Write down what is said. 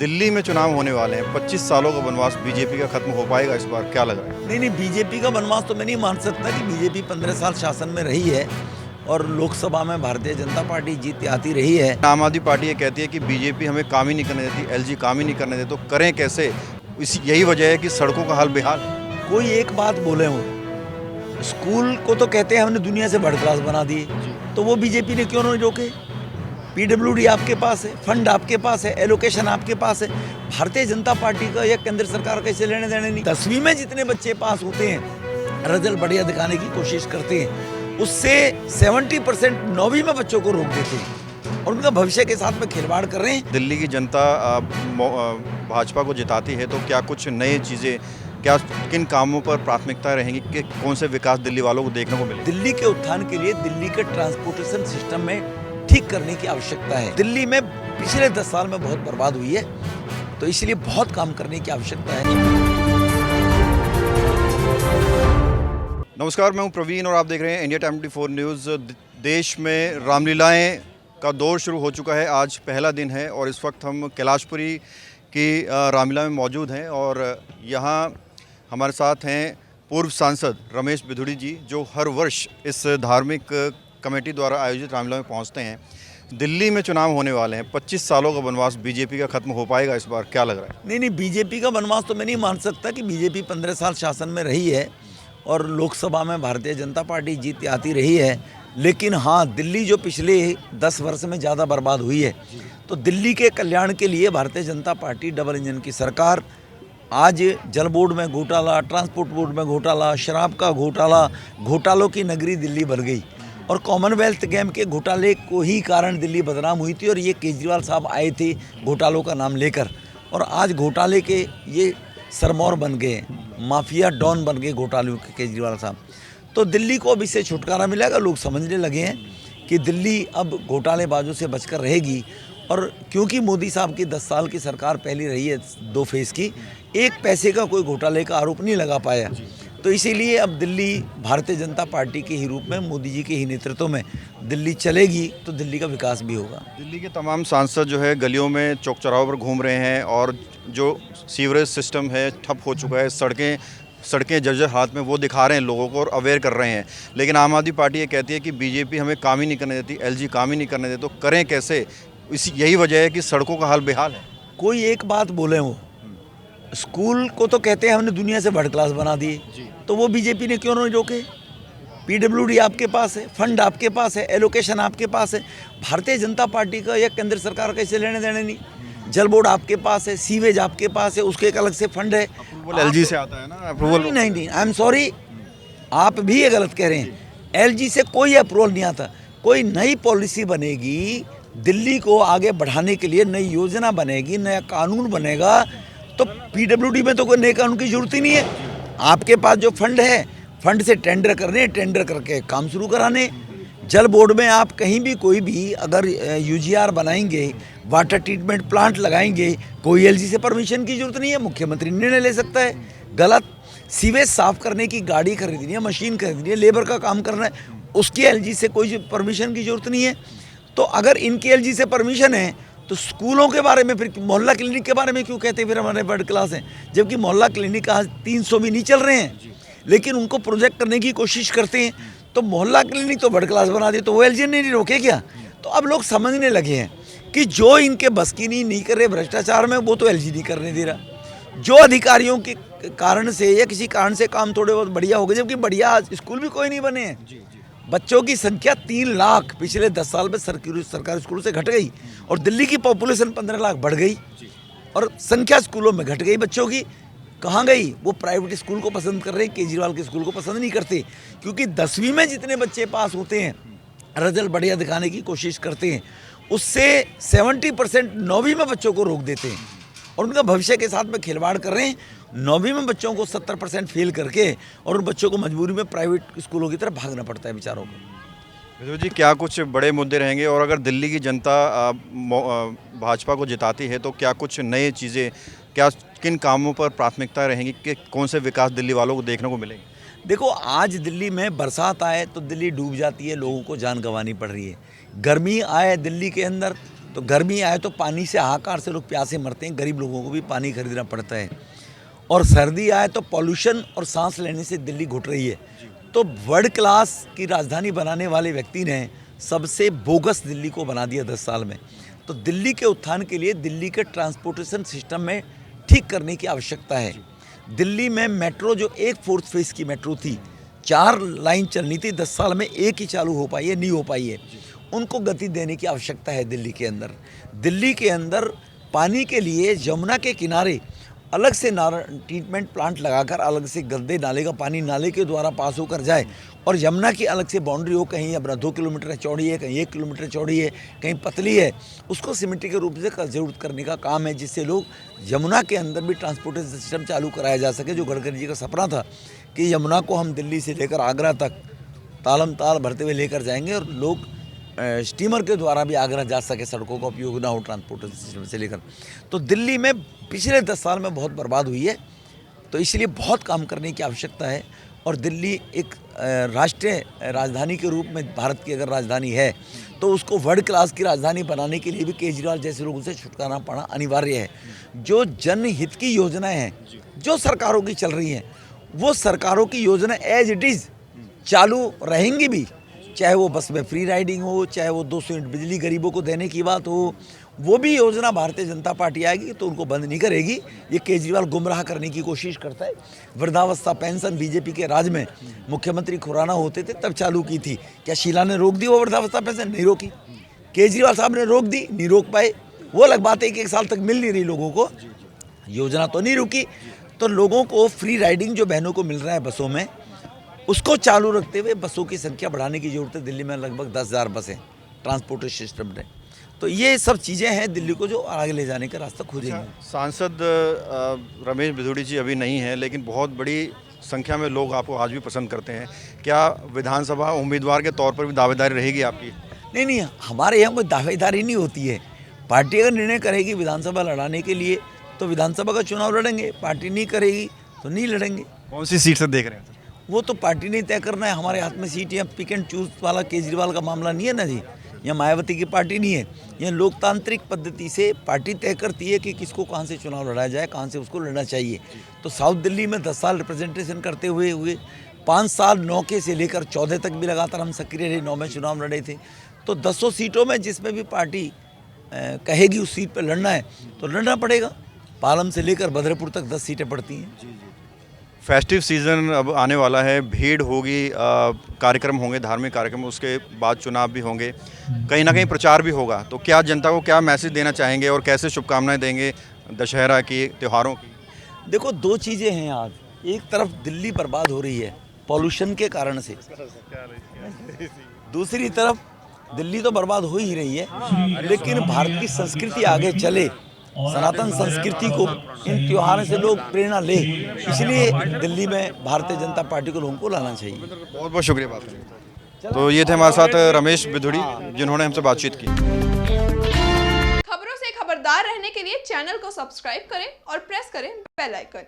दिल्ली में चुनाव होने वाले हैं। 25 सालों का वनवास बीजेपी का खत्म हो पाएगा इस बार, क्या लग रहा है? नहीं, बीजेपी का वनवास तो मैं नहीं मान सकता कि बीजेपी 15 साल शासन में रही है और लोकसभा में भारतीय जनता पार्टी जीत आती रही है। आम आदमी पार्टी ये कहती है कि बीजेपी हमें काम ही नहीं करने देती, एलजी काम ही नहीं करने देती, तो करें कैसे? यही वजह है कि सड़कों का हाल बेहाल है। कोई एक बात बोले हो, स्कूल को तो कहते हैं हमने दुनिया से वर्ल्ड क्लास बना दिए, तो वो बीजेपी ने क्यों नहीं रोके? पीडब्ल्यूडी आपके पास है, फंड आपके पास है, एलोकेशन आपके पास है। भारतीय जनता पार्टी का या केंद्र सरकार का इसे लेने देने नहीं। 10वीं में जितने बच्चे पास होते हैं, रिजल्ट बढ़िया दिखाने की कोशिश करते हैं, उससे 70% 9वीं में बच्चों को रोक देते हैं और उनका भविष्य के साथ में खिलवाड़ कर रहे हैं। दिल्ली की जनता भाजपा को जिताती है तो क्या कुछ नई चीज़ें, क्या किन कामों पर प्राथमिकता रहेंगी, कि कौन से विकास दिल्ली वालों को देखने को मिले? दिल्ली के उत्थान के लिए दिल्ली के ट्रांसपोर्टेशन सिस्टम में ठीक करने की आवश्यकता है। दिल्ली में पिछले 10 साल में बहुत बर्बाद हुई है, तो इसलिए बहुत काम करने की आवश्यकता है। नमस्कार, मैं हूं प्रवीण और आप देख रहे हैं इंडिया टाइम 24 न्यूज़। देश में रामलीलाएं का दौर शुरू हो चुका है। आज पहला दिन है और इस वक्त हम कैलाशपुरी की रामलीला में मौजूद हैं और यहाँ हमारे साथ हैं पूर्व सांसद रमेश बिधूड़ी जी, जो हर वर्ष इस धार्मिक कमेटी द्वारा आयोजित रामलीला में पहुँचते हैं। दिल्ली में चुनाव होने वाले हैं। 25 सालों का वनवास बीजेपी का खत्म हो पाएगा इस बार, क्या लग रहा है? नहीं, बीजेपी का वनवास तो मैं नहीं मान सकता कि बीजेपी 15 साल शासन में रही है और लोकसभा में भारतीय जनता पार्टी जीत आती रही है। लेकिन हाँ, दिल्ली जो पिछले 10 वर्ष में ज़्यादा बर्बाद हुई है, तो दिल्ली के कल्याण के लिए Bharatiya Janata party double engine की सरकार आज जल बोर्ड में घोटाला, ट्रांसपोर्ट बोर्ड में घोटाला, शराब का घोटाला, घोटालों की नगरी दिल्ली बन गई और कॉमनवेल्थ गेम के घोटाले को ही कारण दिल्ली बदनाम हुई थी और ये केजरीवाल साहब आए थे घोटालों का नाम लेकर और आज घोटाले के ये सरमौर बन गए, माफिया डॉन बन गए घोटालों के केजरीवाल साहब। तो दिल्ली को अब इससे छुटकारा मिलेगा। लोग समझने लगे हैं कि दिल्ली अब घोटालेबाजों से बचकर रहेगी और क्योंकि मोदी साहब की 10 साल की सरकार पहली रही है 2 फेज़ की, एक पैसे का कोई घोटाले का आरोप नहीं लगा पाया, तो इसीलिए अब दिल्ली भारतीय जनता पार्टी के ही रूप में, मोदी जी के ही नेतृत्व में दिल्ली चलेगी तो दिल्ली का विकास भी होगा। दिल्ली के तमाम सांसद जो है गलियों में, चौक चौराहों पर घूम रहे हैं और जो सीवरेज सिस्टम है ठप हो चुका है, सड़कें जर्जर हाथ में, वो दिखा रहे हैं लोगों को और अवेयर कर रहे हैं। लेकिन आम आदमी पार्टी ये कहती है कि बीजेपी हमें काम ही नहीं करने देती, एलजी काम ही नहीं करने देती, तो करें कैसे? यही वजह है कि सड़कों का हाल बेहाल है। कोई एक बात बोले हो, स्कूल को तो कहते हैं हमने दुनिया से वर्ल्ड क्लास बना दिए, तो वो बीजेपी ने क्यों नहीं रोके? पीडब्ल्यूडी आपके पास है, फंड आपके पास है, एलोकेशन आपके पास है। भारतीय जनता पार्टी का या केंद्र सरकार का इसे लेने देने नहीं। जल बोर्ड आपके पास है, सीवेज आपके पास है, उसके एक अलग से फंड है। अप्रूवल एलजी से आता है ना, अप्रूवल नहीं, आई एम सॉरी, आप भी ये गलत कह रहे हैं। एलजी से कोई अप्रूवल नहीं आता। कोई नई पॉलिसी बनेगी, दिल्ली को आगे बढ़ाने के लिए नई योजना बनेगी, नया कानून बनेगा, तो पीडब्ल्यूडी में तो कोई नए कानून की जरूरत ही नहीं है। आपके पास जो फंड है, फंड से टेंडर करने, टेंडर करके काम शुरू कराने। जल बोर्ड में आप कहीं भी कोई भी अगर यूजीआर बनाएंगे, वाटर ट्रीटमेंट प्लांट लगाएंगे, कोई एलजी से परमिशन की जरूरत नहीं है, मुख्यमंत्री निर्णय ले सकता है। गलत सीवेज साफ करने की गाड़ी खरीदनी है, मशीन खरीदनी है, लेबर का काम करना है, उसकी एलजी से कोई परमिशन की जरूरत नहीं है। तो अगर इनकी एलजी से परमिशन है तो स्कूलों के बारे में, फिर मोहल्ला क्लिनिक के बारे में क्यों कहते हैं फिर हमारे वर्ल्ड क्लास हैं? जबकि मोहल्ला क्लिनिक आज 300 भी नहीं चल रहे हैं, लेकिन उनको प्रोजेक्ट करने की कोशिश करते हैं। तो मोहल्ला क्लिनिक तो वर्ल्ड क्लास बना दिए, तो वो एलजी ने नहीं रोके क्या? तो अब लोग समझने लगे हैं कि जो इनके बस की नहीं कर रहे भ्रष्टाचार में, वो तो एलजी नहीं करने दे रहा। जो अधिकारियों के कारण से या किसी कारण से काम थोड़े बहुत बढ़िया हो गए, जबकि बढ़िया स्कूल भी कोई नहीं बने हैं। बच्चों की संख्या 3 लाख पिछले 10 साल में सरकारी स्कूलों से घट गई और दिल्ली की पॉपुलेशन 15 लाख बढ़ गई और संख्या स्कूलों में घट गई बच्चों की। कहाँ गई? वो प्राइवेट स्कूल को पसंद कर रहे हैं, केजरीवाल के स्कूल को पसंद नहीं करते, क्योंकि 10वीं में जितने बच्चे पास होते हैं, रिजल्ट बढ़िया दिखाने की कोशिश करते हैं, उससे 70% 9वीं में बच्चों को रोक देते हैं और उनका भविष्य के साथ में खिलवाड़ कर रहे हैं। 9वीं में बच्चों को 70% फेल करके और उन बच्चों को मजबूरी में प्राइवेट स्कूलों की तरफ भागना पड़ता है बेचारों को। बिधू जी, क्या कुछ बड़े मुद्दे रहेंगे और अगर दिल्ली की जनता भाजपा को जिताती है तो क्या कुछ नई चीज़ें, क्या किन कामों पर प्राथमिकता रहेंगी, कि कौन से विकास दिल्ली वालों को देखने को मिलेंगे? देखो, आज दिल्ली में बरसात आए तो दिल्ली डूब जाती है, लोगों को जान गंवानी पड़ रही है। गर्मी आए दिल्ली के अंदर तो गर्मी आए तो पानी से हाहाकार से लोग प्यासे मरते हैं, गरीब लोगों को भी पानी खरीदना पड़ता है। और सर्दी आए तो पॉल्यूशन और सांस लेने से दिल्ली घुट रही है। तो वर्ल्ड क्लास की राजधानी बनाने वाले व्यक्ति ने सबसे बोगस दिल्ली को बना दिया 10 साल में। तो दिल्ली के उत्थान के लिए दिल्ली के ट्रांसपोर्टेशन सिस्टम में ठीक करने की आवश्यकता है। दिल्ली में मेट्रो जो 1/4 फेज की मेट्रो थी, 4 लाइन चलनी थी, 10 साल में एक ही चालू हो पाई है, नहीं हो पाई है। उनको गति देने की आवश्यकता है दिल्ली के अंदर। दिल्ली के अंदर पानी के लिए यमुना के किनारे अलग से ट्रीटमेंट प्लांट लगाकर अलग से गंदे नाले का पानी नाले के द्वारा पास होकर जाए और यमुना की अलग से बाउंड्री हो, कहीं अपना 2 किलोमीटर चौड़ी है, कहीं 1 किलोमीटर चौड़ी है, कहीं पतली है, उसको सिमेट्री के रूप से जरूरत करने का काम है, जिससे लोग यमुना के अंदर भी ट्रांसपोर्टेशन सिस्टम चालू कराया जा सके। जो गडकरी जी का सपना था कि यमुना को हम दिल्ली से लेकर आगरा तक तालम ताल भरते हुए लेकर जाएंगे और लोग स्टीमर के द्वारा भी आगरा जा सके, सड़कों का उपयोग ना हो ट्रांसपोर्टेशन सिस्टम से लेकर। तो दिल्ली में पिछले 10 साल में बहुत बर्बाद हुई है, तो इसलिए बहुत काम करने की आवश्यकता है। और दिल्ली एक राष्ट्रीय राजधानी के रूप में भारत की अगर राजधानी है तो उसको वर्ल्ड क्लास की राजधानी बनाने के लिए भी केजरीवाल जैसे लोगों से छुटकारा पाना अनिवार्य है। जो जनहित की योजनाएं हैं जो सरकारों की चल रही हैं, वो सरकारों की योजना एज इट इज़ चालू रहेंगी भी, चाहे वो बस में फ्री राइडिंग हो, चाहे वो 200 यूनिट बिजली गरीबों को देने की बात हो, वो भी योजना भारतीय जनता पार्टी आएगी तो उनको बंद नहीं करेगी। ये केजरीवाल गुमराह करने की कोशिश करता है। वृद्धावस्था पेंशन बीजेपी के राज में मुख्यमंत्री खुराना होते थे तब चालू की थी। क्या शीला ने रोक दी वो वृद्धावस्था पेंशन? नहीं रोकी। केजरीवाल साहब ने रोक दी, नहीं रोक पाए। वो अलग बात है कि 1 साल तक मिल नहीं रही लोगों को, योजना तो नहीं रुकी। तो लोगों को फ्री राइडिंग जो बहनों को मिल रहा है बसों में, उसको चालू रखते हुए बसों की संख्या बढ़ाने की जरूरत है। दिल्ली में लगभग 10,000 बसें ट्रांसपोर्टेशन सिस्टम में। तो ये सब चीज़ें हैं दिल्ली को जो आगे ले जाने का रास्ता खोजेंगे। सांसद रमेश बिधूड़ी जी अभी नहीं हैं, लेकिन बहुत बड़ी संख्या में लोग आपको आज भी पसंद करते हैं। क्या विधानसभा उम्मीदवार के तौर पर भी दावेदारी रहेगी आपकी? नहीं, हमारे यहाँ कोई दावेदारी नहीं होती है। पार्टी अगर निर्णय करेगी विधानसभा लड़ाने के लिए तो विधानसभा का चुनाव लड़ेंगे, पार्टी नहीं करेगी तो नहीं लड़ेंगे। कौन सी सीट से देख रहे हैं? वो तो पार्टी ने तय करना है। हमारे हाथ में सीट या पिक एंड चूज वाला केजरीवाल का मामला नहीं है ना जी, या मायावती की पार्टी नहीं है। यह लोकतांत्रिक पद्धति से पार्टी तय करती है कि किसको कहाँ से चुनाव लड़ाया जाए, कहाँ से उसको लड़ना चाहिए। तो साउथ दिल्ली में 10 साल रिप्रेजेंटेशन करते हुए 5 साल 9 के से लेकर 14 तक भी लगातार हम सक्रिय रहे, 9 में चुनाव लड़े थे। तो 200 सीटों में जिसमें भी पार्टी कहेगी उस सीट पर लड़ना है तो लड़ना पड़ेगा। पालम से लेकर बदरपुर तक 10 सीटें पड़ती हैं। फेस्टिव सीज़न अब आने वाला है, भीड़ होगी, कार्यक्रम होंगे, धार्मिक कार्यक्रम, उसके बाद चुनाव भी होंगे, कहीं ना कहीं प्रचार भी होगा। तो क्या जनता को क्या मैसेज देना चाहेंगे और कैसे शुभकामनाएं देंगे दशहरा की, त्योहारों की? देखो, 2 चीज़ें हैं आज। एक तरफ दिल्ली बर्बाद हो रही है पॉल्यूशन के कारण से, दूसरी तरफ दिल्ली तो बर्बाद हो ही रही है, लेकिन भारत की संस्कृति आगे चले, सनातन संस्कृति को इन त्योहारों से लोग प्रेरणा ले, इसलिए दिल्ली में भारतीय जनता पार्टी को लोगों को लाना चाहिए। बहुत बहुत शुक्रिया बात करने। तो ये थे हमारे साथ रमेश बिधूड़ी, जिन्होंने हमसे बातचीत की। खबरों से खबरदार रहने के लिए चैनल को सब्सक्राइब करें और प्रेस करें बेल आइकन।